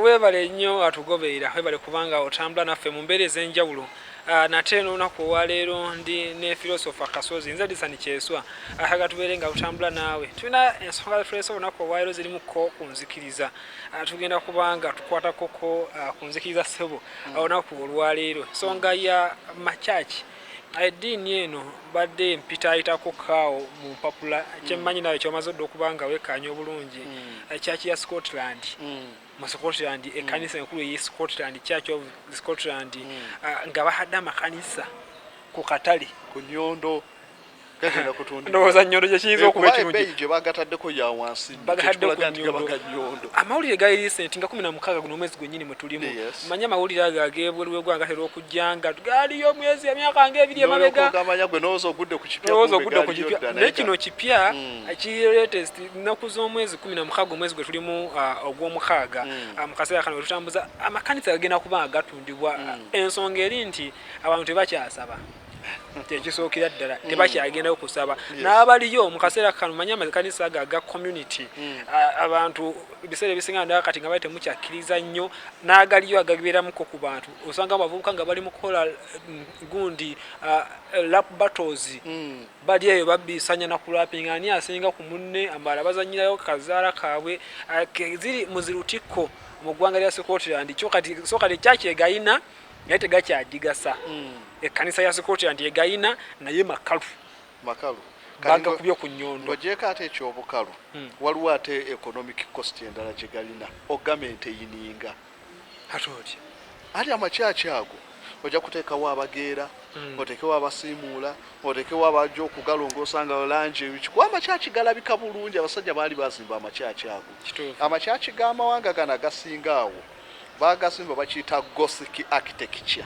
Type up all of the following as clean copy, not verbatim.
Webale nnyo atugoberera webale kubanga otambula naffe mu mbeera ez'enjawulo nate n'olunaku olwaleero ndi ne filosofa Kasozi nze Disani Kyeswa aga tubeere nga utambula naawe tulina ensonga zifeesa olunaku olwaleero zirimuko kunzikiriza tugenda kubanga tukwatako ku nzikiriza ssebo olunaku olwaleero ensonga ya machachi eddiini eno badde mpitayitako kaawo mu mpapula kyemmanyi nawe kyomaze odda okubanga wekkaanya obulungi chachi ya Scotland mu Scotland ekanisa enkulu ye Scotland Church of Scotland nga bahadde amakanisa ku katale ku Nyondo kagenda kutunda ndowooza Nyondo gye kiyinza okuba ekirungi gye bagataddeko ya wansi bagaddeko Nyondo amawulire gali recent nga 16 guno omwezi gwennyini mwe tulimu manya amawulire ago ag'ebweru w'eggwanga gatera okujjanga galiyo omwezi emyaka ng'ebiri emabega kamanya gwe n'owooza ogudde ku kipya naye kino kipya kiri latest nnaku z'omwezi 16 omwezi gwe tulimu ogw'omukaaga mu kaseera kano tutambuza amakanisa gagenda kuba nga gatundibwa ensonga eri nti abantu tebakyasaba tekisookera ddala tebakyagenda okusaba n'abaliyo mu kaseera kano manya amakanisa ago aga community abantu ebiseera ebisinga ndaba kati nga bali temukyakkiriza nnyo n'agaliyo agabeeramuko ku bantu osanga abavubuka nga bali mu kukola gundi lap battles bali eyo babisanya na kulapinga ani asinga ku munne amala bazanyirayo kazaala kaabwe ziri muzirutikko mu ggwanga lya Scotland so kati kyakyegalina naye tegakyagigasa ekanisa ya Scotland egayina naye makalu baga kubyo ku Nyondo ojeeka ate ekyobukalu waliwo ate economic cost endala gye galina ogamenti eyininga atoti ali amakyaki ago ojja kuteekawo abageera oteekewo abasiimuula oteekewo abajja okugalongoosa nga langi ebikikuwa amakyaki galabika bulungi abasajja baali bazimba amakyaki ago amakyaki g'amawanga gano agasinga awo bagasimba bakiyita Gothic architecture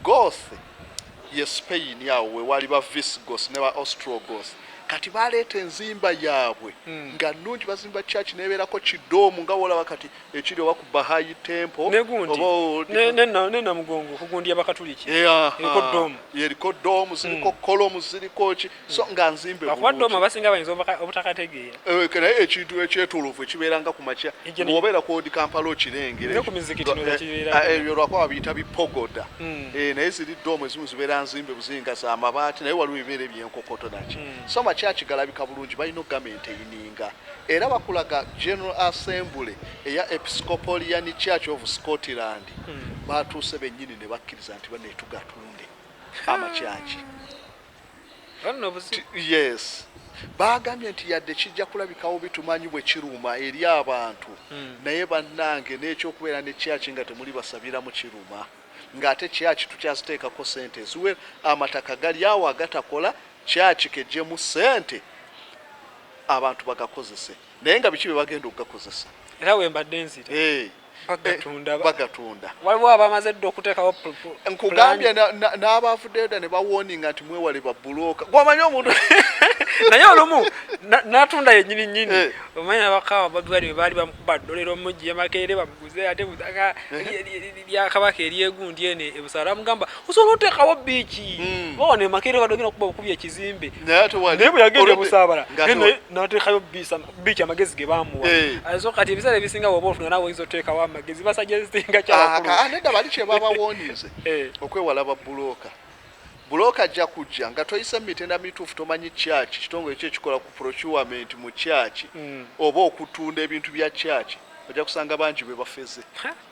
Goth ye Spain yawo we wali ba Visigoths ne ba Ostrogoths kati baleeta enzimba yaabwe nga nnungi bazimba church nebeerako kidoomu nga wolaba kati ekiri oba ku Baha'i Temple nena mugongo kugundi abakatuliki eriko doomu ziriko kolomu ziriko ki so nga nzimbe bakwadoomu abasinga bayinza obutakategeera naye ekintu ekyetuluvu ekibeeranga ku makya bw'obeera kwodi Kampala okirengere ebyo lwako babiyita bipogoda naye ziri doomu ezimu zibeera nzimbe buzinga za mabaati naye waliwo ebibeera ebyenkokoto naki so makyaki galabika bulungi balina gavumenti eyininga era bakulaga General Assembly eya Episcopalian Church of Scotland batuuse bennyini ne bakkiriza nti baneetugatunde amakyaki yes bagambye nti yadde kijja kulabikawo bitumanyi bwe kiruma eri abantu naye bannange n'ekyokubeera ne kyaki nga temuli basabira mu kiruma ng'ate kyaki tukyaziteekako sente eziwe amataka gali awo agatakola kyaki kejjemu sente abantu bagakozese naye nga biki bye bagenda okugakozesa era wembadde nzita bagatunda waliwo abamaze dda okuteekawo nkugambye n'abavuddeyo dda ne bawoninga nti mwewale babulooka gwamanyi omuntu naye olumu n'atunda yennyini nnyini omanya abakawa babali baali bamukuba ddolero omujji yamakeere bamuguze ate butaka lya kabaka eryegundi ene ebusala bamugamba osobola oteekawo biiki bawana emakeere badogera okuba okubi ekizimbe naye bwe yagenda ebusaabala n'ateekayo biiki amagezi ge baamuwa so kati ebiseera ebisinga bwoba ofuna naawe oyinza oteekawo amagezi basajjazinga kyawakulu nedda bali kye babawonize okwewala babulooka bulooka ajja kujja nga toyise mitenda mituufu tomanyi kyaki kitongole ki ekikola ku procurement mu kyaki oba okutunda ebintu bya kyaki ojja kusanga bangi bwe bafeze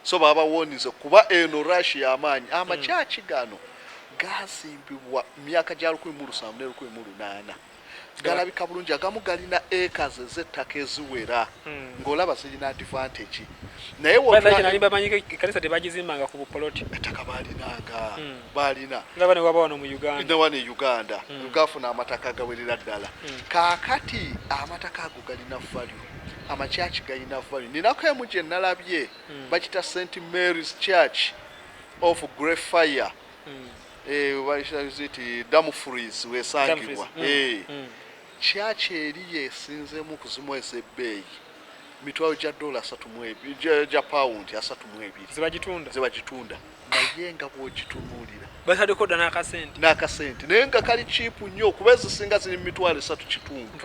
so babawonize kuba eno rush y'amaanyi amakyaki gano gazimbibwa myaka gya 1700 ne 1800 galabika bulungi agamu galina acres ez'ettaka eziwera ng'olaba zirina advantage naye bamanyiko ekanisa tebagizimbanga ku bupoloti ettaka balina ndaba ne waba wano mu Uganda gafuna amataka agawerera ddala kaakati amataka ago galina value amakyaki galina value ninako emu gye nalabye bakita St Mary's Church of Greyfriars ziti Dumfries wesangibwa kyaki eri yesinzemu kuzimu ez'ebbeeyi mitwalo gya dola 32 gya pound 32 zebagitunda naye nga bw'ogitunuulira basadekoda n'akasente naye nga kali chipu nnyo kuba ezisinga ziri mu mitwalo 3 kitundu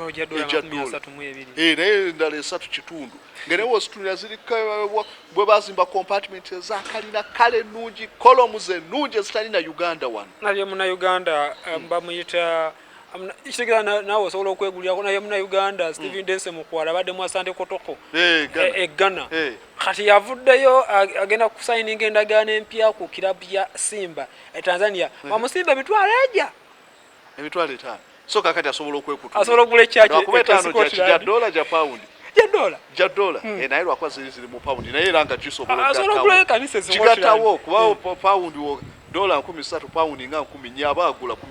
naye endala 3 kitundu nga naye wozitunuulira ziri bwe bazimba compartment ezakalina kale ennungi kolomuze ennungi ezitalina Uganda wano nabye munauganda bamuyita kitegera naawe osobola okwegulirako naye munauganda Steven Dense Mukwala abadde mu Asante Kotoko Ghana kati yavuddeyo agenda kusayininga endagaano empya ku kirabu ya Simba Tanzania wamusimba emitwalo ejja emitwalo 5 so kakati asobola okwekutu asobola okugula ekyaki gya dola gya pound gya dola naye lwakuba ziri mu pound naye era nga gisobola kigatawo kuba pound dola 13 pound nga 10 aba agula ku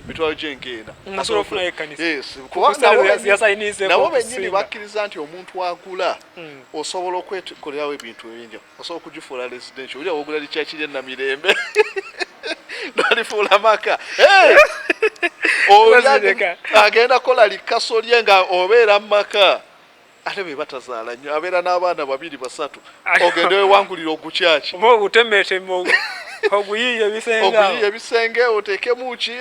mitwalo gyengenda asobola okufunayo ekkanisa nabo bennyini bakkiriza nti omuntu agula osobola okwekolerawo ebintu ebingi osobola okugifuula residential olya wogula likyakiri ennamirembe nalifuula maka agenda kola likaso lye nga obeera mu maka ate be batazaala nnyo abeera n'abaana 2 3 ogende wewangulira ogukyaki oguyiye ebisenge oteekemu ki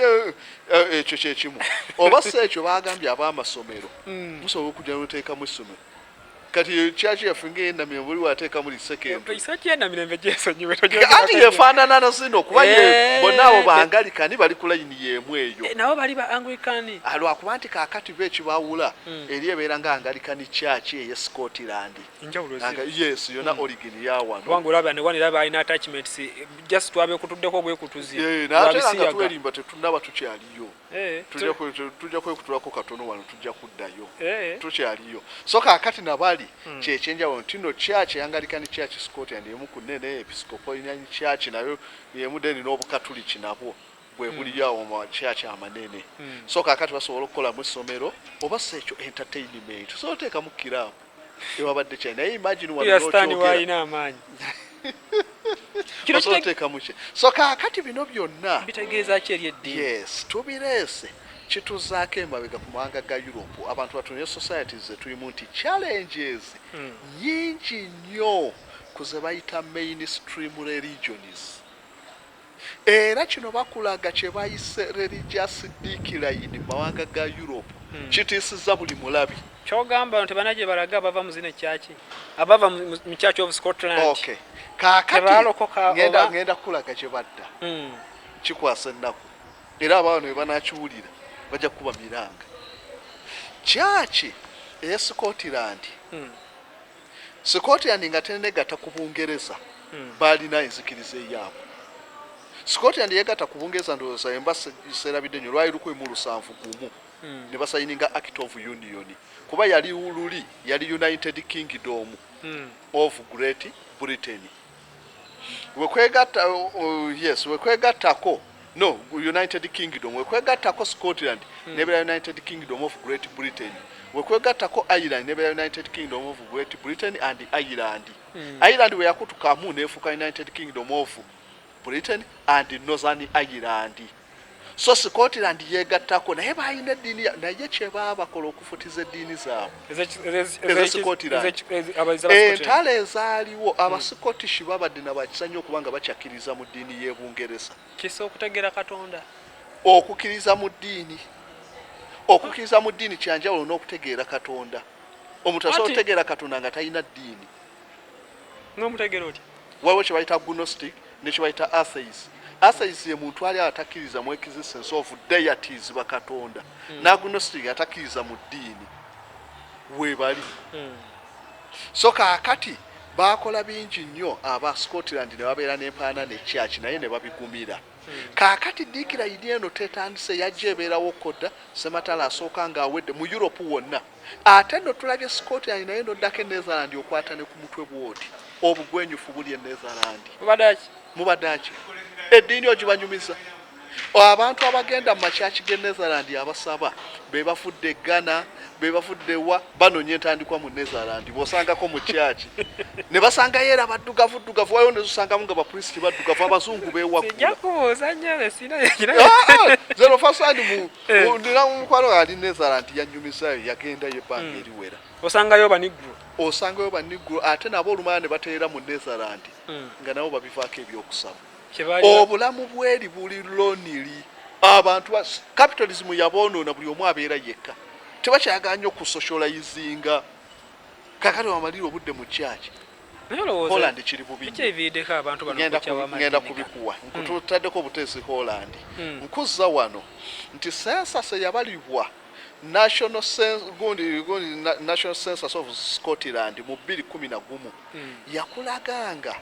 ekyo kyekimu oba si ekyo bagambye ab'amasomero musobola okujja noteekamu essomero kati kyaki yafunga ennamirembe buli wateekamu lisekendati yefaanana na zino kuba bonna abo baangalikani bali ku layini y'emu eyo nabo bali ba Anglikani lwakuba nti kaakati be ekibawula eri ebeera nga Angalikani kyaki eye Scotland yes yona origin ya wano wangu olaba ne wani laba ina attachments just twabe kutuddeko bwekutuzi naate nga twerimba tetunaba tukyaliyo tujja kwekutulako katono wano tujja kuddayo tukyaliyo so kaakati nabali kyekyenjawulo ntino kyaki Angalikani kyaki Scotland emu ku nnene Episcopalian kyaki nayo yemu deni n'obukatuliki nabwo bwe buliyawo mu kyaki amanene so kaakati basobola okukolamu essomero oba si ekyo entertainment so oteekamu kiraabu ewabadde kyali naye imagine wanowaina amaanyi oteekamu ki so kaakati bino byonna bitegeeza ki eri eddiini yes tubireese kituzaako emabega ku mawanga ga Europe abantu batunye societies zetulimu nti challenges nyingi nnyo ku ze bayita mainstream religions era kino bakulaga kye bayise religious decline mu mawanga ga Europe kitiisiza buli mulabi kyogamba nti banaje balaga abava mu zino kyaki abava mu Church of Scotland okay kaakati ngenda kulaga kye badda kikwasa ennaku era abaana bwe banakiwulira bajja kuba miranga kyaki eya Scotland Scotland nga tenegata ku Bungereza balina enzikiriza eyaabwe Scotland yegatta ku Bungereza ndowooza embasa serabidde nnyo lwali 17 ne basayininga Act of Union kuba yali ululi yali United Kingdom of Great Britain wekwegattako no United Kingdom wekwegattako Scotland nebera United Kingdom of Great Britain wekwegattako Ireland nebera United Kingdom of Great Britain and Ireland Ireland we yakutukamu nefuka United Kingdom of Britain and Northern Ireland so Scotland yegattako naye balina eddiini naye kye baabakola okufutiza eddiini zaabwe entalo ezaaliwo aba Scottish babadde nabakisanya okuba nga bakyakkiriza mu ddiini y'e Bungereza kisa okutegeera Katonda okukkiriza mu ddiini kyanjawulo n'okutegeera Katonda omuntu asobola okutegeera Katonda nga talina ddiini n'omutegeera oti waliwo kye bayita agnostic ne kye bayita atheist atheist ye muntu ali atakkiriza mu existence of deities bakatonda n'agnostic atakkiriza mu ddiini weebali so kaakati baakola bingi nnyo aba Scotland ne babeera n'empaana ne church naye ne babigumira kaakati diikira yidi eno tetandise yajja ebeerawo kodda Sematala asooka ng'awedde mu Europe wonna ate nno tulabye Scotland naye noddako Netherland okwata ne ku mutwe bwoti obugwenyufu buli e Netherland mubadaki eddiini ogibanyumiza abantu abagenda mu makyaki g'e Netherland abasaba be bafudde Ghana be bafudde wa banonye entandikwa mu Netherland bosangako mu kyaki ne basangayo era baddugavu wayo ne zusangamu nga bapristi baddugavu abazungu beewakula zero fasandi mu mukwano ali Netherland yanyumizayo yagendayo ebbanga eriwera osangayo banigro osangayo banigro ate nabo olumala ne bateera mu Netherland nga nabo babivaako ebyokusaba obulamu bweri buli lonely abantu capitalism yaboonoona buli omu abeera yekka tebakyagala nnyo ku socializinga kakati wamalira obudde mu church Holland kiri bubi ngenda kubikuwa nkututaddeko buteesi Holland nkuzza wano nti census yabalibwa National Census of Scotland mu 2011 yakulaganga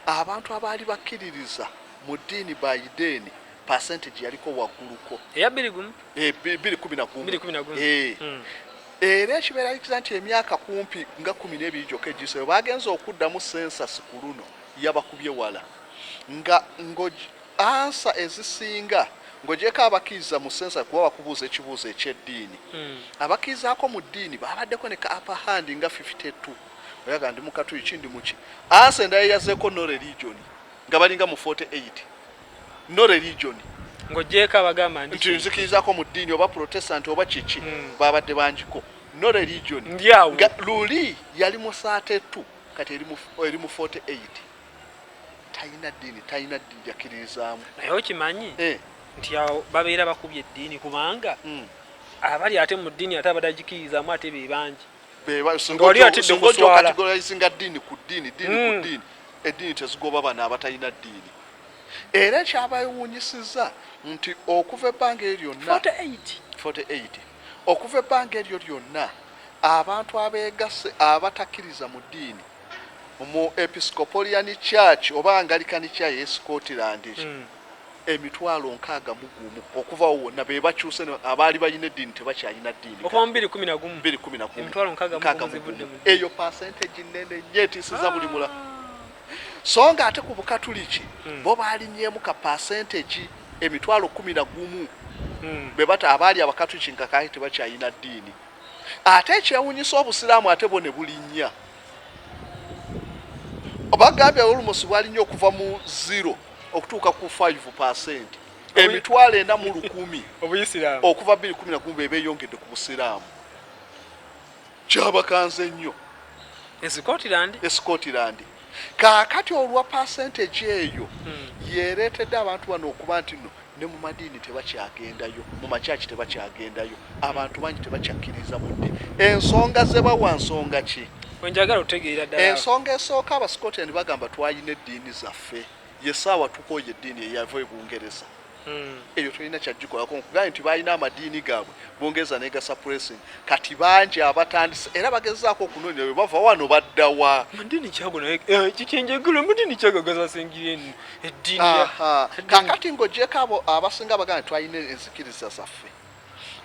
abantu abaali bakkiririza mu ddiini Biden percentage yaliko wagguluko eya 2011 era ekibeera kiza nti emyaka kumpi nga 12 gyokka egiseyo bagenza okuddamu census ku luno yabakubye wala nga ansa ezisinga ng'ogyeko abakkiriza mu census kuba bakubuuza ekibuuzo eky'eddiini abakkirizaako mu ddiini babaddeko ne ka upper hand nga 52 oyaga ndi mu Katuliki ndi muki ansa endala yazeeko no religion nga balinga mu 48 no religion ng'ogyeko abagamba nti nzikirizaako mu ddiini oba protestant oba kiki babadde bangiko no religion ndyawo luli yali mu 32 kati eri mu 48 talina ddiini yakiririzaamu naye okimanyi nti awo babeera bakubye eddiini kubanga abali ate mu ddiini ate abadagikiririzaamu ate be bangi ng'oliokategorizinga ddiini ku ddiini ku ddiini eddiini tezigoba bano abatalina ddiini era ekyabayewuunyisiza nti okuva ebbanga eryo lyonna 48 okuva ebbanga eryo lyonna abantu abeegasse abatakkiriza mu ddiini mu Episcopalian Church oba Anglican Church ye Scotland emitwalo 61 okuvawo wonna be bakyuse abaali balina eddiini tebakyalina ddiini okuva mu 2011 emitwalo 61 eyo percentage nnene nnyo etiisiza buli mula so nga ate ku Bukatuliki bo baalinyeemu ka percentage emitwalo 11 be bata abaali Abakatuliki nkakayi tebakyalina ddiini ate ekyewuunyisa Obusiraamu ate bo ne bulinnya obagambye olumusi bwalinnya okuva mu 0 okutuuka ku 5% emitwalo 410 obuyisiraamu okuva 2011 be beeyongedde ku Busiraamu kyabakanze nnyo Scotland kaakati olwa percentage eyo yeereetedde abantu bano okuba nti no ne mu madiini tebakyagendayo mu makyaki tebakyagendayo abantu bangi tebakyakkiriza mu ddiini ensonga ze bawa nsonga ki wenjagala otegeera ddala ensonga esooka aba Scotland bagamba twayina eddiini zaffe yesaawa tukoye eddiini eyava e Bungereza eyo tulina kyagikolako nkugambye nti balina amadiini gaabwe Bungereza negasa pressing kati bangi abatandise era bagezaako okunoonya bwe bava wano baddawa madiini kyago naye kikyenjagala madiini kyagagaza sengireni eddiini kakati ng'ogyeko abo abasinga bagamba twalina enzikiriza zaffe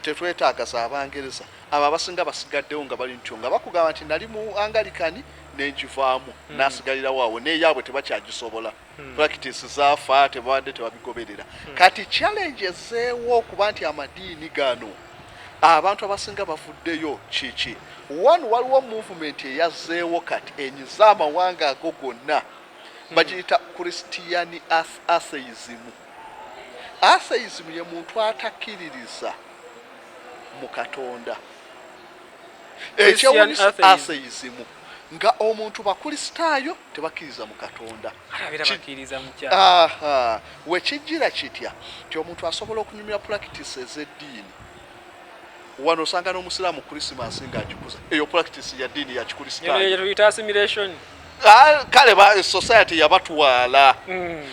tetwetaaga za Abangereza abo abasinga basigaddewo nga bali ntyo nga bakugamba nti nali mu Angalikani nenjivaamu nasigalirawo awo neyaabwe tebakyagisobola practice zaafa tebabadde tebabigoberera kati challenge ezeewo okuba nti amadiini gano abantu abasinga bavuddeyo kiki waliwo movement eyazeewo kati enyiza amawanga ago gonna bagiyita Christian atheism. Atheism ye muntu atakkiririza mu Katonda. Ekyewuunyisa atheism nga omuntu bakristaayo tebakkiriza mu Katonda. Wekijjira kitya nti omuntu asobola okunyumira practice ez'eddiini. Wano osanga n'omusiraamu Christmas ng'agikuza eyo practice ya ddiini ya Kikristaayo. Assimilation. Kale ba society yabatwala.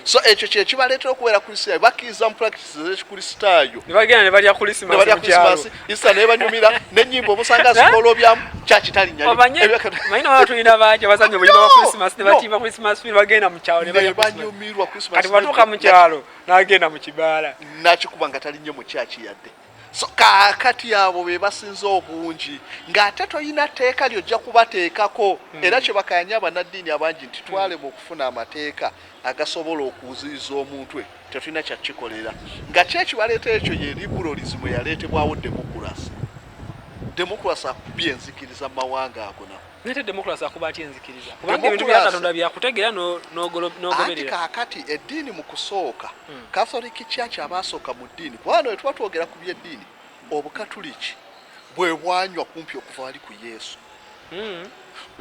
So ekyo kye kibaleetera okubeera Kristaayo bakkiriza mu practice ez'Ekikristaayo. Ne bagenda ne balya Christmas. Isa ne banyumira n'ennyimba obusanga zikolobyamu kyaki talinnya. Mayina abantu tulina bangi abasanye obulima bwa Christmas ne batimba Christmas film bagenda mu kyalo ne balya banyumirwa Christmas. Kati batuuka mu kyalo n'agenda mu kibaala. Nakikuba nga talinnye mu kyaki yadde. So kakati abo be basinza obungi ng'ate toyina tteeka lyojja kubateekako era kye bakanya bannaddiini abangi nti twale mu okufuna amateeka agasobola okuziyiza omutwe tetulina kyakikolera nga kyekibaleeta ekyo ye liberalism yaleetebwawo democracy. Democracy akubye enzikiriza mu mawanga ago na nete democracy akuba ati enzikiriza kubanga ebintu bya Katonda byakutegeera n'ogoberera. Kakati eddiini mu kusooka Catholic Church abasooka mu ddiini kubanga we tuba twogera ku by'eddiini Obukatuliki bwe bwanywa kumpi okuva wali ku Yesu.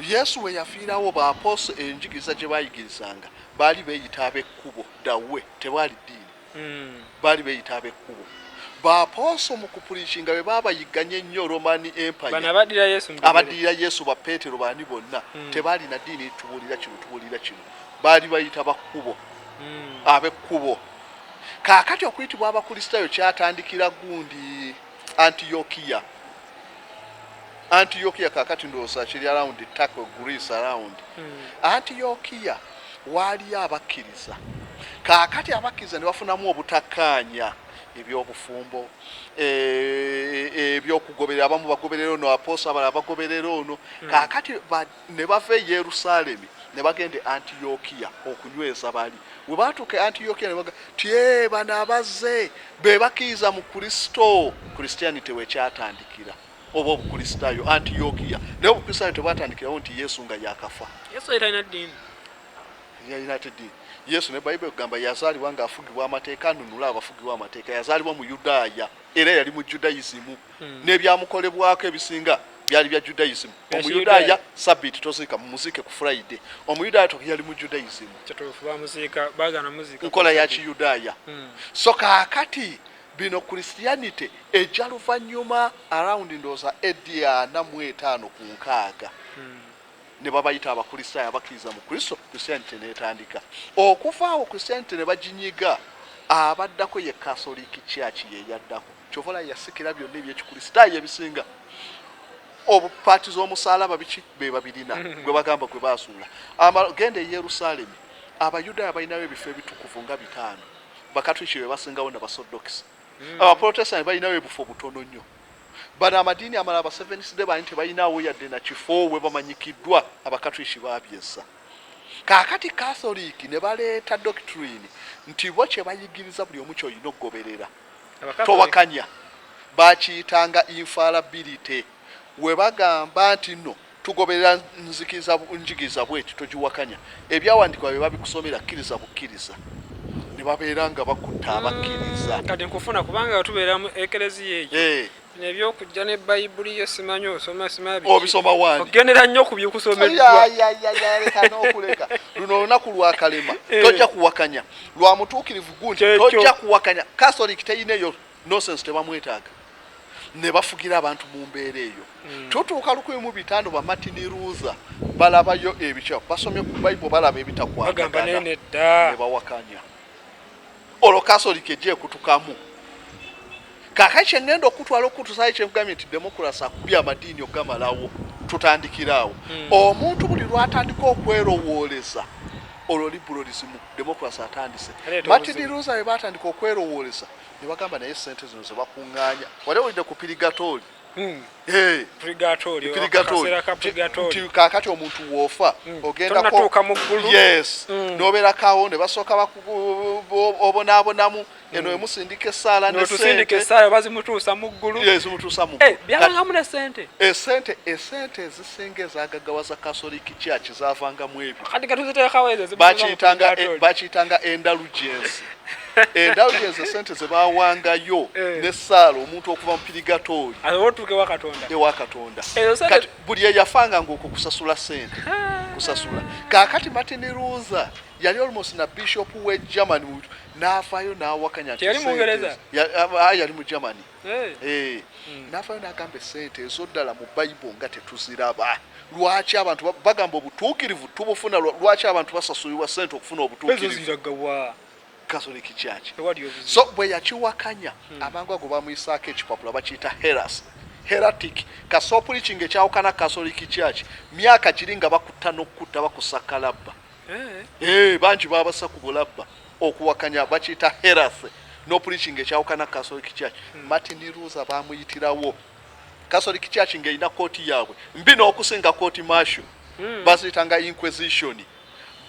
Yesu we yafiirawo baaposo enjigiriza gye bayigirizanga baali beeyita ab'ekkubo dawe tebaali ddiini baali beeyita ab'ekkubo baaposo mu kupuliikinga bwe baabayigganya ennyo Roman Empire abaddirira Yesu ba Peetero baani bonna tebaalina ddiini tubuulira kino baali bayita bakkubo ab'ekkubo kaakati okuyitibwa abakristaayo kyatandikira gundi Antiochia kaakati ndowooza kiri around Turkey Greece around Antiochia waaliyo abakkiriza kaakati abakkiriza ne bafunamu obutakkaanya ebyobufumbo ebyokugoberera abamu bagoberera ono aposo abalala bagoberera ono kaakati ne bava e Yerusalemu ne bagende Antiochia okunyweza bali we baatuuka Antiochia ne baga tye bano abazze be bakkiriza mu Kristo Christianity we kyatandikira oba obukristaayo Antiochia naye obukristaayo tebwatandikirawo nti Yesu nga yakafa Yesu yalina ddiini Yesu ne Bayibuli kugamba yazaalibwa ng'afugibwa amateeka anunula abafugibwa amateeka yazaalibwa mu Yudaaya era yali mu Judaism n'ebyamukolebwako ebisinga byali bya Judaism omuyudaaya sabiti toziika mumuziike ku Friday omuyudaaya yali mu Judaism nkola ya Kiyudaaya so kaakati bino Christianity ejja luvannyuma around ndooza AD 45 ku nkaaga ne babayita abakristaayo abakkiriza mu Kristo Christianity n'etandika okuvaawo Christianity ne baginyiga abaddako ye Catholic Church ye yaddako kyovola yasikira byonna ebyekikristaayo ebisinga obupaati z'omusaalaba biki be babirina gwe bagamba gwe baasuula genda e Yerusalemu abayudaaya balinayo ebifo ebitukuvu nga 5 bakatoliki be basingawo n'abasodokisi abaprotestant balinayo ebifo butono nnyo bano amadiini amala aba Seventh Day balina tebalinawo yadde na kifo we bamanyikiddwa abakatoliki babyessa kaakati Catholic ne baleeta doctrine nti bo kye bayigiriza buli omu ky'olina okugoberera towakanya bakiyitanga infallibility we bagamba nti nno tugoberera njigiriza bweti togiwakanya ebyawandiikibwa bye babikusomera kkiriza bukkiriza ne babeera nga bakutta abakkiriza kati nkufuna kubanga tubeera mu ekereziya eyo nebyokujja ne Bayibuli yo simanyi osoma obisoma wandi ogendera nnyo ku byekusomeddwa leka n'okuleka luno olunaku lwakalema tojja kuwakanya lwa mutuukirivu gundi tojja kuwakanya Catholic teyineyo nonsense tebamwetaaga ne bafugira abantu mu mbeera eyo tutuuka 1500 ba Martin Luther balabayo ebikyamu basomye ku Bayibuli balaba ebitakwagagana ne bawakanya olwo Catholic ejje kutukamu kakati ngendo okutwala okutusayo kyekugambye nti demokrasi akubya amadiini ogamalawo tutandikirawo omuntu buli lwatandika okwerowooleza olwo liberalism demokrasi atandise Martin Luther we batandika okwerowooleza ne bagamba naye sente zino ze bakuŋŋaanya wali owulidde ku pirigatori kakati omuntu woofa ogendako n'obeerakawo ne basooka obonaabonamu eno emusindika essaala bazimutuusa mu ggulu byabangamu ne sente esente ezisinga ezagaggawaza Catholic Church zaavangamu ebyo bakiyitanga indulgence endawulize sente ze bawangayo n'essaala omuntu okuva mu pirigatori ewa Katonda kati buli eyafanga ng'okwo kusasula sente kusasula kaakati Martin Luther yali almost na bishop we Germany n'afaayo n'awakanya yali mu Bungereza yali mu Germany n'afaayo n'agamba sente ezo ddala mu Bayibuli nga tetuziraba lwaki abantu bagamba obutuukirivu tubufuna lwaki abantu basasulibwa sente okufuna obutuukirivu Catholic Church so bwe yakiwakanya amangu ago bamuyisaako ekipapula bakiyita heretic kasopulichi ngekyawukana Catholic Church myaka giri nga bakutta n'okutta bakusaka labba bangi babasa ku bulabba okuwakanya bakiyita heresy n'opulichi ngekyawukana Catholic Church Martin Luther bamuyitirawo Catholic Church ng'erina kooti yaabwe mbi n'okusinga kooti martial baziyitanga inquisition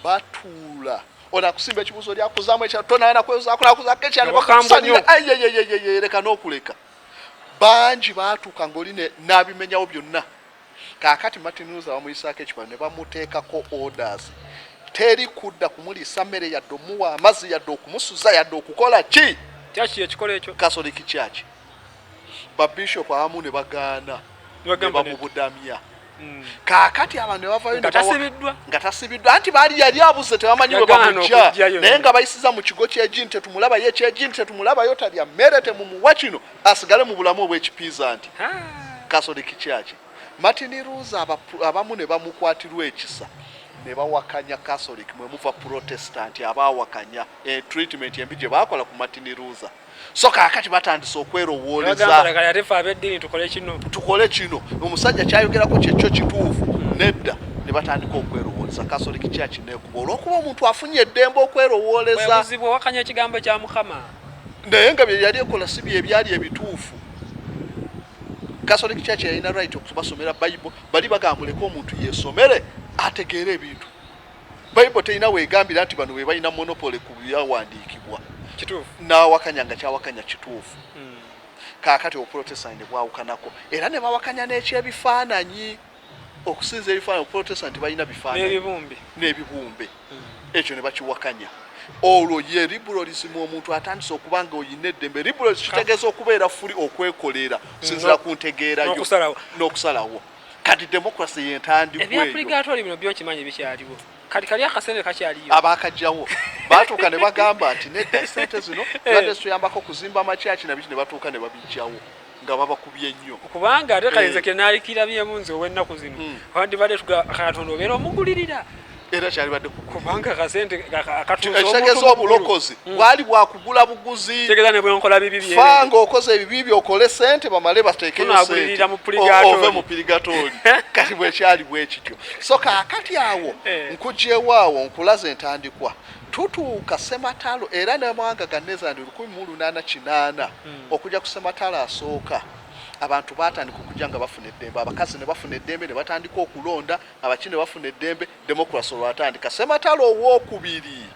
batuula ona kusimba ekibuzo lyakuzaamu ekyatonana kwezaakulakuzaako ekyane leka n'okuleka bangi baatuuka ng'oli n'abimenyawo byonna kaakati Martin Luther bamuyisaako ekikwano ne bamuteekako orders teri kudda kumuliisa mmere yadde omuwa amazzi yadde okumusuza yadde okukola ki ekikola ekyo Catholic Church babishop abamu ne bagaana ne bamubudamya kaakati abantu ne bavayo nga tasibiddwa anti baali yali abuze tebamanyi we bamujja naye nga bayisiza mu kigo ky'egini tetumulabayo ekyegini tetumulabayo talya mmere temumuwa kino asigale mu bulamu obw'ekipiiza nti Catholic Church. Martin Luther abamu ne bamukwatirwa ekisa ne bawakanya Catholic mwe muva Protestant abawakanya treatment embi gye bakola ku Martin Luther. So kaakati batandise okwerowooleza tukole kino omusajja kyayogerako kyekyo kituufu nedda ne batandika okwerowooleza Catholic Church neekuba olw'okuba omuntu afunye eddembe okwerowooleza wakanya ekigambo kya Mukama naye nga bye yali ekola si bye byali ebituufu. Catholic Church yalina right okubasomera Bible bali bagambuleko omuntu yeesomere ategeere ebintu. Bible terina weegambira nti bano be balina monopole ku byawandiikibwa kituufu n'awakanya nga kyawakanya kituufu. Kaakati oprotestant bwawukanako era ne bawakanya n'ekyebifaananyi okusinza ebifaananyi oprotestant balina bifaananyi n'ebibumbe ekyo ne bakiwakanya. Olwo ye liberalism omuntu atandise okuba nga oyina eddembe. Liberalism kitegeeza okubeera fuli okwekolera sinzira ku ntegeerayo n'okusalawo. Kati democracy yentandikwa eyo. Ebyapuligatori bino byokimanyi bikyaliwo kali akasente kakyaliyo abaakajjawo baatuuka ne bagamba nti nedda sente zino tubadde zituyambako kuzimba amakyaki nabiki ne batuuka ne babijjawo nga babakubye nnyo kubanga ate kayinza kenaalikirabyemu nze ow'ennaku zino abandibadde Katonda obeera omugulirira era kyalibadde kubanga kasente kitegeeza obulokozi bwali bwakugula buguzi tegeeza ne bwenkola bibi fanga okoze ebibi byokole sente bamale bateekeyo sente ove mu purigatori kati bwekyali bwekityo. So kaakati awo nkugyewo nkulaza entandikwa tutuuka Sematalo era n'amawanga ga Netherland 1808 okujja ku Sematalo asooka abantu batandika okujja nga bafuna eddembe abakazi ne bafuna eddembe ne batandika okulonda abaki ne bafuna eddembe democracy olwatandika. Sematalo owookubiri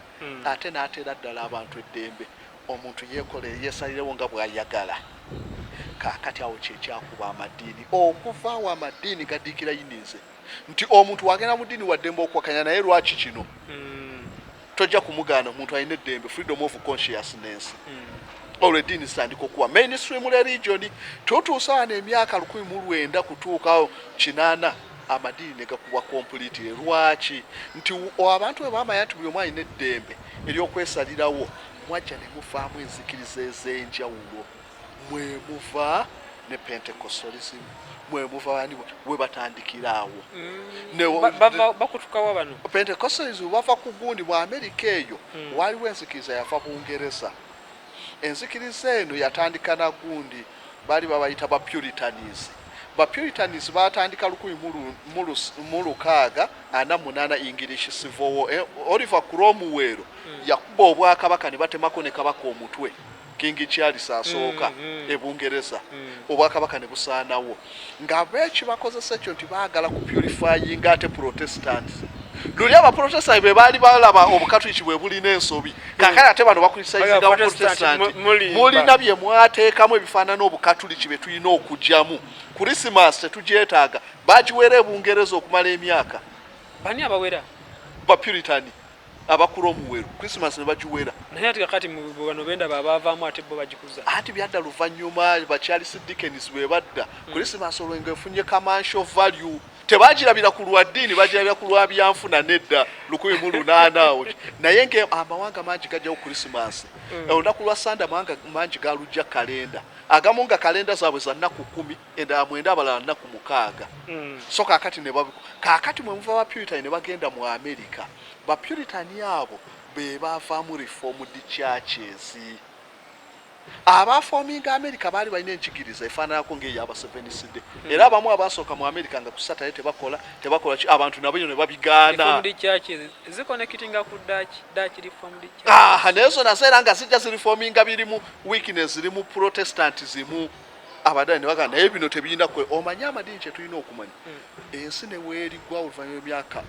ate n'ateera ddala abantu eddembe omuntu yeekolere yeesalirewo nga bw'ayagala. Kaakati awo kyekyakuba amadiini okuva awo amadiini gadikirayinize nti omuntu wagenda mu ddiini wa ddembe okwakanya naye lwaki kino tojja kumugaana omuntu alina eddembe freedom of consciousness. Olwo eddiini zitandika okuwa mainstream religion tutuusa wano emyaka 1900 kutuukawo 8 amadiini ne gakuba completely. Lwaki? Nti abantu bwe bamanya nti buli omu alina eddembe ery'okwesalirawo mwajja ne muvaamu enzikiriza ez'enjawulo. Mwe muva ne Pentecostalism mwe muva bani we batandikiraawo bakutukawo bano Pentecostalism bava ku gundi mu Amerika eyo waliwo enzikiriza yafa Bungereza. Enzikiriza eno yatandika na gundi bali babayita ba Puritanism. Ba Puritanism batandika 1648 English Civil War. Oliver Cromwell yakuba obwakabaka ne batemako ne kabaka omutwe King Charles asooka Bungereza obwakabaka ne busaanawo nga beeki bakozesa ekyo nti baagala ku purifying ate Protestants. Luli abaprotestant be baali balaba obukatoliki bwe bulina ensobi kakale ate bano bakulisaizinga abaprotestant mulina bye mwateekamu ebifaanana obukatoliki be tulina okugyamu. Christmas tetugyetaaga bagiwera Bungereza okumala emyaka bani abawera ba Puritani abakulomuweru Christmas ne bagiwera naye ati kakati mu bano benda babavaamu ate bo bagikuza ati byadda luvannyuma ba Charles Dickens bwe badda Christmas olwenga efunye commercial value tebagirabira ku lwaddiini bagirabira ku lwabyanfuna nedda 1800 naye nge amawanga mangi gajjawo Christmas olunaku lwa Sanda amawanga mangi galujja kalenda agamu nga kalenda zaabwe za nnaku 10 enda mwenda abalala nnaku 6 so kaakati ne babiku kaakati mwe muva ba Puritan ne bagenda mu America ba Puritan abo be bavaamu reformed churches. Abafoominga America baali balina enjigiriza efaananako ng'eyaba Seventh Day era abamu abasooka mu America nga ku Saturday tebakola abantu nabo ne babigaana. Reformed churches ziconnectinga ku Dutch Reformed church. Nezo naseera nga zijja zirifoominga birimu weakness zirimu Protestant zimu abadani waga naye bino tebirina kwe omanya amadini kye tulina okumanya ensi ne weerigwa oluvannyuma emyaka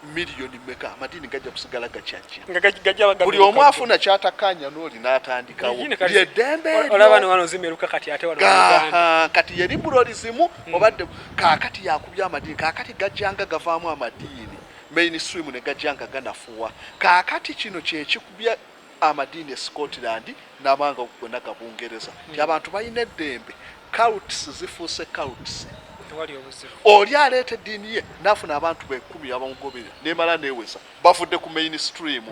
miliyoni meka amadini gajja kusigala gakyajja buli omu afuna kyatakanya n'oli n'atandikawo yeddembe olaba wano zimeruka kati ate wano kati ye liberalism obadde kaakati yakubya amadini kaakati gajjanga gavaamu amadini mainstream ne gajjanga ganafuwa kaakati kino kyekikubya amadini Scotland n'amanga gonna ga Bungereza ti abantu balina eddembe cults zifuuse cults tewali obuzibu oli aleeta eddiini ye n'afuna abantu be 10 abamugoberera nemala neewesa bafudde ku mainstream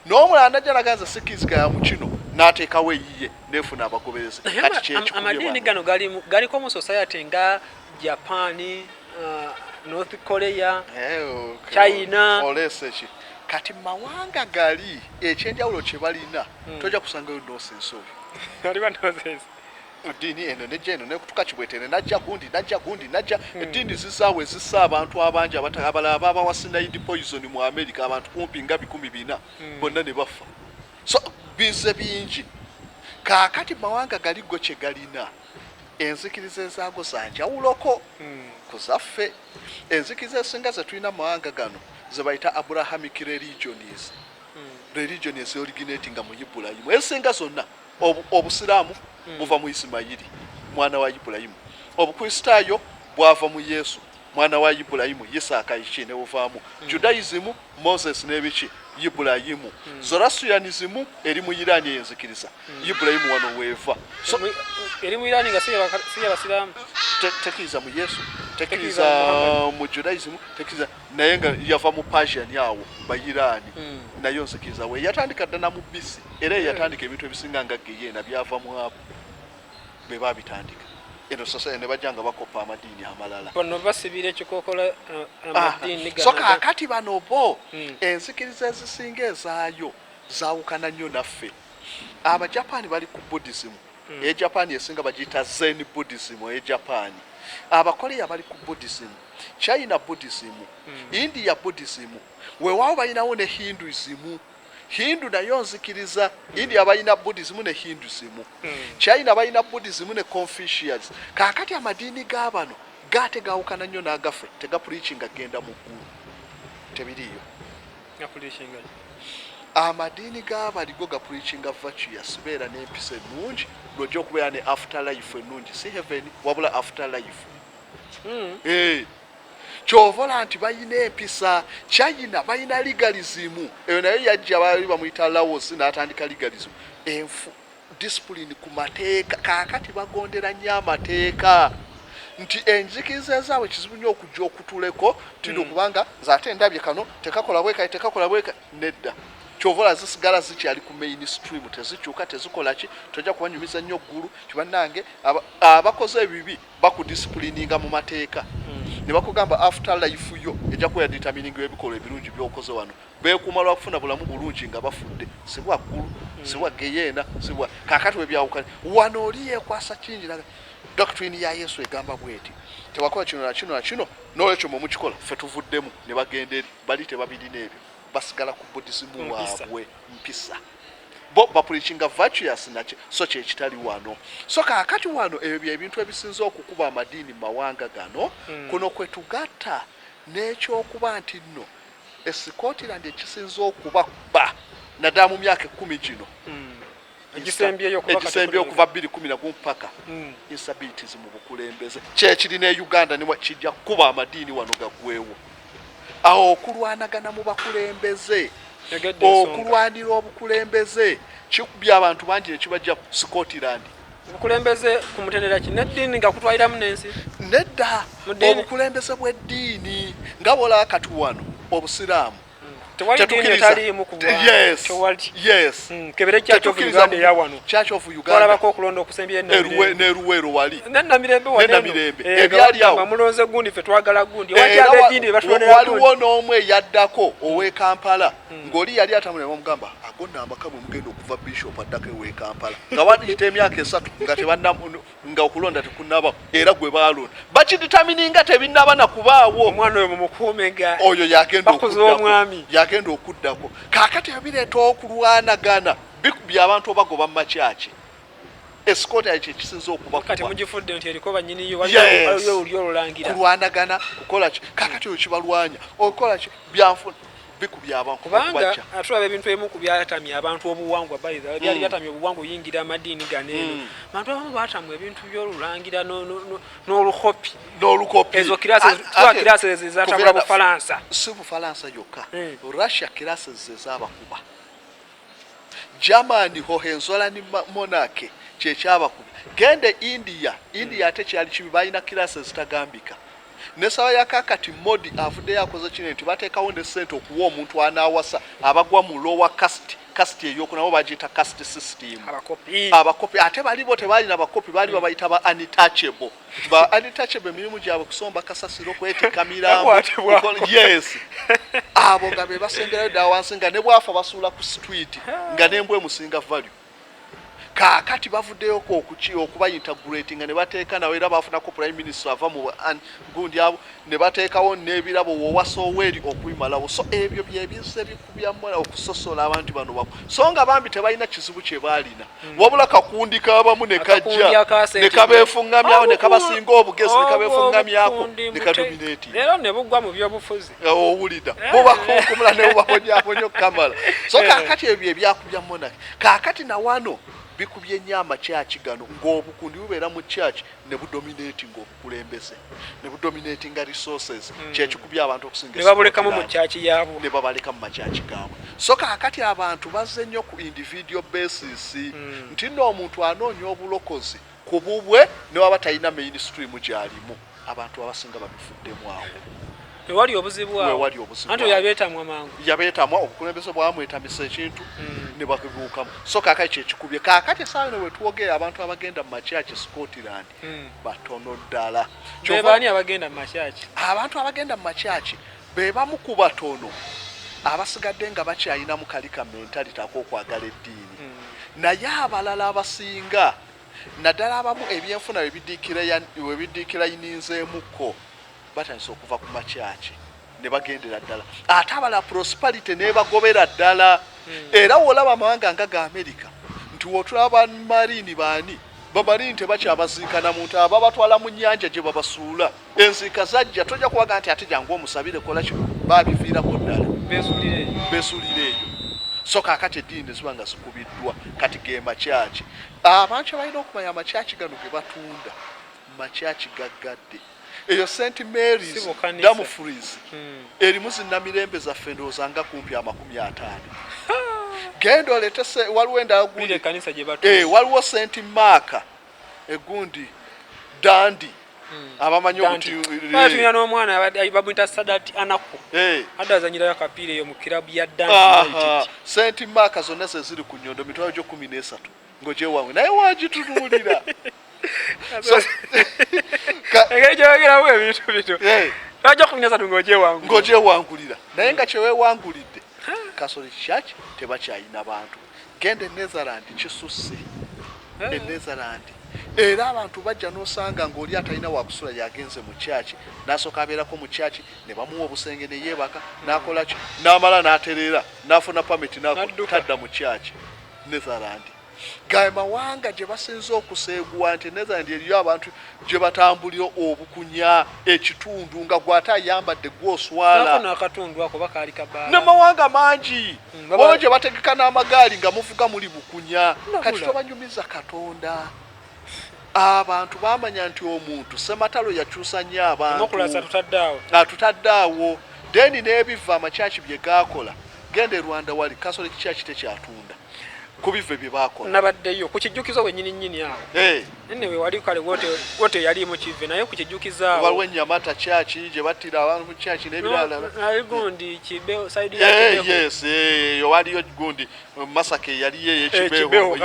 n'omulala najja naganza sikizika ya mu kino n'ateekawo eyiye neefuna abagoberezi kati kyekikubye amadiini gano galiko mu society nga Japan, North Korea, China oleseki kati mawanga gali ekyenjawulo kye balina tojja kusangayo nonsense oyo eddiini eno nejja eno nekutuka kibwetere najja gundi eddiini zisaawe zissa abantu abangi abalala ababawa cyanide poison mu America abantu kumpi nga 400 bonna ne bafa so bize bingi kaakati mawanga gali go kye galina enzikiriza ezaago zanjawuloko kuzaffe enzikiriza esinga ze tulina mawanga gano ze bayita Abrahamic religions religions originating mu Ibulayimu esinga zonna obusiraamu buva mu Isimayiri mwana wa Ibulayimu obukristaayo bwava mu Yesu mwana wa Ibulayimu Isaaka ne buvaamu Judaism Moses n'ebiki Ibulayimu Zoroastrianism eri mu Iran yenzikiriza Ibulayimu wano weeva so eri mu Iran nga siya basiraamu tekiriza mu Yesu tekiriza mu Judaism tekiriza naye nga yava mu Persian yawo ba Iran nayo nzikiriza we yatandika ddana mu bisi era yatandika ebintu ebisinga nga geyena byava mu abo be babitandika eno sasa ne bajanga bakopa amadini amalala bano basibira ekikokola amadini so kakati bano bo enzikiriza ezisinga ezaayo zaawukana nnyo naffe Abajapani bali ku Buddhism Japan esinga bagiyita Zen Buddhism Japan Abakoreya bali ku Buddhism China Buddhism India Buddhism weewaawo balinawo ne Hinduism Hindu nayo nzikiriza India balina Buddhism ne Hinduism China balina Buddhism ne Confucius kakati amadini g'abano gategawukana nnyo n'agaffe tegapulichinga genda mu ggulu tebiriyo amadini g'abaligo gapulichinga virtuous beera n'empisa ennungi lwojja okubeera ne afterlife ennungi si heaven wabula afterlife kyovola nti bayina empisa China bayina legalism eyo nayo yajja bali bamuyita Laos n'atandika legalism enfu discipline ku mateeka kaakati bagondera nnyo amateeka nti enzikiriza ezaabwe kizibu nnyo okujja okutuleko tino kubanga zaate ndabye kano tekakola bweka nedda kyovola zisigala zikyali ku mainstream tezikyuka tezikola ki tojja kubanyumiza nnyo ggulu kibannange abakoze ebibi bakudisciplininga mu mateeka ne bakugamba afterlife yo ejja kuba determining ebikolwa ebirungi by'okoze wano beekuuma lwa kufuna bulamu bulungi nga bafudde sibwa ggulu sibwa geyeena sibwa kaakati we byawukane wano oli yeekwasa kingi doctrine ya Yesu egamba bweti tewakola kino na kino n'olwekyo mukikola ffe tuvuddemu ne bagenda eri bali tebabirina ebyo basigala ku Buddhism waabwe mpisa bo bapulichinga virtuous nache so kye kitali wano so kaakati wano ebyo ebintu ebisinza okukuba amadini mawanga gano kuno kwe tugatta n'ekyokuba nti nno Scotland ekisinza okuba naddala mu myaka 10 gino egisembyeyo okuva 2010 mpaka instabilities mu bukulembeze kyekirina e Uganda ne kijja kuba amadini wano gagwewo awo okulwanagana mu bakulembeze okulwanira obukulembeze kikubya abantu bangi ekibajja ku Scotland obukulembeze ku mutendera ki n'eddiini nga kutwaliramu n'ensi nedda obukulembeze bw'eddiini nga bola katu wano obusiraamu Church of Uganda neruwero wali nenamirembe ebyali awo mulonze gundi fe twagala gundi waliwo n'omwe yaddako owe Kampala ng'oli yali atamule bamugamba agonna amakamu mugenda okuva bishop addako ewe Kampala nga wadiyita emyaka 3 nga tebanna nga okulonda tekunaba era gwe baalonda bakiditamininga tebinnaba na kubaawo omwana oyo mumukuumenga oyo yagenda okuddako kaakati abireeta okulwanagana bikubya abantu obagoba mu makyaki Escota ekyo kisinza okuba kati mugifudde nti eriko bannyiniyo waliyo oli olulangira kulwanagana kukola ki kaakati oyo kibalwanya okola ki byanfuna bikubya abantu kubanga atulaba ebintu ebimu ku byatamya abantu obuwangwa bayiza byali byatamya obuwangwa oyingira amadini gano eno abantu abamu baatamwa ebintu by'olulangira n'olukopi ezo kirasi ezatabula Bufalansa si Bufalansa yokka Russia kirasi ze zaabakuba Germany Hohenzollern monarchy kyekyabakubi gende India ate kyali kibi balina kirasi zitagambika nesaba yakakati modi avuddeyo akoze kino nti bateekawo ne ssente okuwa omuntu anaawasa abagwa mu lower caste eyokunabo bagiyita caste system abakopi ate balibo tebalina bakopi bali babayita ba untouchable emirimu gyabwe kusomba kasasiro kwetika mirambo yes abo nga be basemberayo ddala wansi nga ne bwafa basuula ku street nga n'embwa emusinga value kakati bavuddeyo okuba integrating ne bateeka nawe era bafunako prime minister ava mu gundi abo ne bateekawo n'ebirabo wowasoweeri okubimalawo so ebyo byebizze bikubyamu okusosola abantu bano bako so nga bambi tebalina kizibu kye baalina wabula kakundi k'abamu ne kajja ne kabeefungamyawo ne kabasinga obugezi ne kabeefungamyako ne kadominati leero ne bugwa mu byobufuzi owulida bubakunkumula ne bubabonyaabonya okukamala so kakati ebyo ebyakubya monaki kakati nawano bikubye nnyo amakyaki gano ng'obukundi bubeera mu kyaki ne budominating obukulembeze ne budominating resources kyekikubye abantu okusinga ne babulekamu mu kyaki yaabwe ne babaleka mu makyaki gaabwe so kakati abantu bazze nnyo ku individual basis nti nno omuntu anoonya obulokozi ku bubwe ne waba talina mainstream gy'alimu abantu abasinga babifuddemu awo wali obuzibu awo anti yabeetamwa mangu yabeetamwa obukulembeze bwamwetamisa ekintu ne bakibuukamu so kakati kyekikubye kakati esaawa ne wetwogera abantu abagenda mu makyaki Scotland batono ddala bebaani abagenda mu makyaki abantu abagenda mu makyaki be bamu ku batono abasigadde nga bakyayinamu kalika mentality ak'okwagala eddiini naye abalala abasinga naddala abamu ebyenfuna webiddiikira yininzeemukko batandise okuva ku makyaki ne bagendera ddala ate abala prosperity nebagobera ddala era wolaba amawanga nga ga America nti wotulaba marini baani bamalini tebakyabaziikana muntu ababatwala mu nnyanja gye babasuula enziika zajja tojja kuwaga nti ate jangu omusabire kola kino baabiviirako ddala beesuulira eyo so kakati eddiini neziba nga zikubiddwa kati ge makyaki abantu balina okumanya amakyaki gano ge batunda makyaki gaggadde eyo St Mary's Dumfries erimu zinnamirembe zaffe ndowooza nga kumpi 50 genda olete waliwo endala gundi waliwo St Mark egundi Dandi abamanyi obuti n'omwana babuyita Sadat Anaku adazanyirayo akapiira eyo mu kirabu ya Dandi St Mark zonna ze ziri ku Nyondo mitwalo gyo 13 ng'ogyewange naye wagitunuulira egejogeramu ebintu bito tajja kunyasa ng'ogyewangulira naye nga kyeweewangulidde Catholic Church tebakyayina bantu genda Netherland kisusse Netherland era abantu bajja n'osanga ng'oli atalina wakusula yagenze mu kyaki n'asooka abeerako mu kyaki ne bamuwa obusenge ne yeebaka n'akola ki n'amala n'aterera n'afuna pamiti n'atadda mu kyaki Netherland gaye mawanga gye basinza okuseeguwa nti Netherland eriyo abantu gye batambulira obukunya ekitundu nga gw'ate ayambadde gw'oswala ne mawanga mangi bo gye bategeka n'amagaali nga muvuga muli bukunya kati tobanyumiza Katonda abantu bamanya nti omuntu sematalo yakyusa nnyo abantu atutaddeawo deni n'ebiva amakyaki bye gaakola genda e Rwanda wali Catholic Church tekyatunda kubive bye bakola nabaddeyo ku kijjukizo wennyini awo nnewe wali kale wote yali mu kive naye ku kijjukizo awo waliwo Nyamata Church gye battira abantu mu church n'ebirala naye gundi Kibeho side ya Kibeho yes yo waliyo gundi Masake yaliyo Kibeho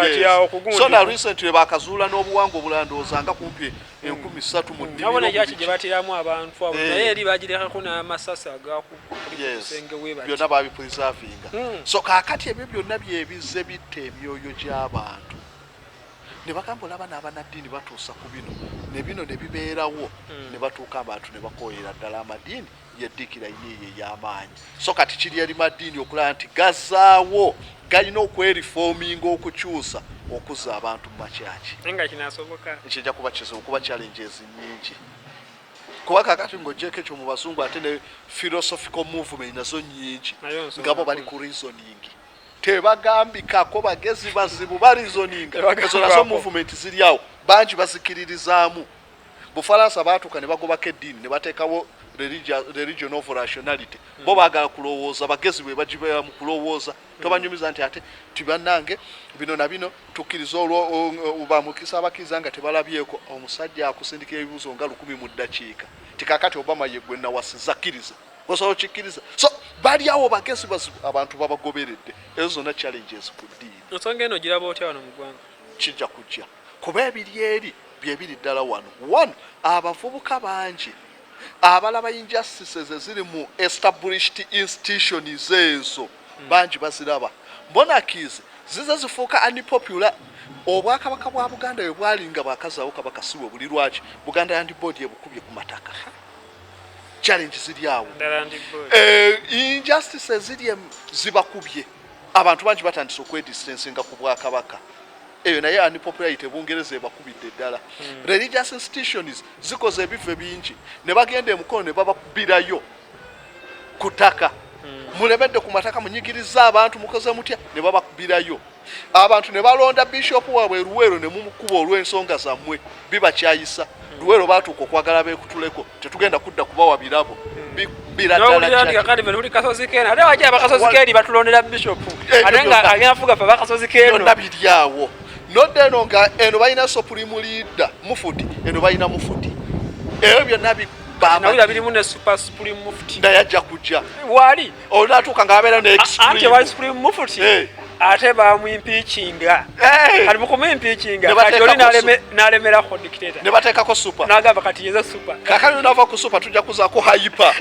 so na recently bakazuula n'obuwango obulandooza nga kumpi 13 mu ddimiro nabona yachi gye battiramu abantu abo naye eri bagirekako n'amasasi agakusenge weebaki byonna babipreservinga so kakati ebyo byonna byebizze bitte emyoyo gy'abantu ne bagamba olaba n'abanaddiini batuusa ku bino ne bino ne bibeerawo ne batuuka abantu ne bakooyera ddala amaddiini yeddiikira yeeye ey'amaanyi so kati kiri eri maddiini okulaba nti gazaawo galina okwerifominga okukyusa okuzza abantu mu makyaki nga kinasoboka ekijja kuba kizibu kuba challenges nnyingi kuba kakati ng'ogyeko ekyo mu bazungu ate ne philosophical movement nazo nnyingi ngabo bali ku reasoning tebagambikako bagezi bazibu barizoninga ezo nazo movement ziri awo bangi bazikiririzaamu Bufalansa baatuuka ne bagobako eddiini ne bateekawo religion of rationality bo bagala kulowooza bagezi bwe bajibeera mu kulowooza tobanyumiza nti ate tibannange bino na bino tukkiriza olwo bamukisa abakkiriza nga tebalabyeko omusajja akusindika ebibuuzo nga 10 mu ddakiika tikakati Obama yeggwe nawasiza kkiriza osobola okikkiriza so bali awo bagezi abantu babagoberedde ezo zonna challenges ku ddiini nsonga eno giraba otya wano mu ggwanga kijja kujja kuba ebiri eri byebiri ddala wano abavubuka bangi abalaba injustices eziri mu established institutions ezo bangi baziraba mbonakize zize zifuuka unpopular obwakabaka bwa Buganda bwe bwalinga bwakazaawo kabaka siwe buli lwaki Buganda Land Board ebukubye ku mataka challenge ziri awo injustices ziri zibakubye abantu bangi batandise okwedistancinga ku bwakabaka eyo naye unpopularity Bungereza ebakubidde ddala religious institutions zikoze ebife bingi ne bagenda emukono ne babakubirayo kutaka mulemedde ku mataka munyigiriza abantu mukoze mutya ne babakubirayo abantu ne balonda bishop waabwe Luweero ne mumukuba olw'ensonga zammwe bibakyayisa Luweero baatuuka okwagala beekutuleko tetugenda kudda kubawa birabo biradala kandi buli kasozi kena ate wajja bakasozi keri batulondera bishop ate nga agenda fuga fa bakasozi keno nabiryawo nodde eno nga eno balina supreme leader mufuti eno balina mufuti ebyo byonna nawulira birimu ne super supreme mufti naye ajja kujja wali olatuuka ng'abeera ne extreme anti wali supreme mufti ate bamwimpiikinga kati mukumwimpiikinga kati oli n'alemerako dictator ne bateekako super n'agamba kati yeze super kakali unava ku super tujja kuzaako hyper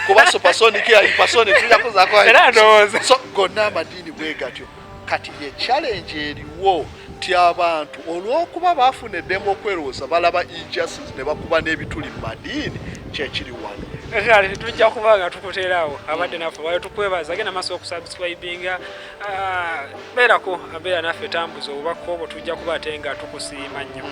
kuba supersonic hypersonic tujja kuzaako era ndowooza so gonna amadiini bwe gatyo kati ye challenge eriwo ti abantu olw'okuba baafuna eddembe okwerowooza balaba injustice ne bakuba n'ebituli mu madiini kyekiri wano kale tujja kuba nga tukuteerawo abadde naffe wali tukwebaza genda maaso okusubscribinga beerako abeera naffe tambuza obubaka obwo tujja kuba ate nga tukusiima nnyo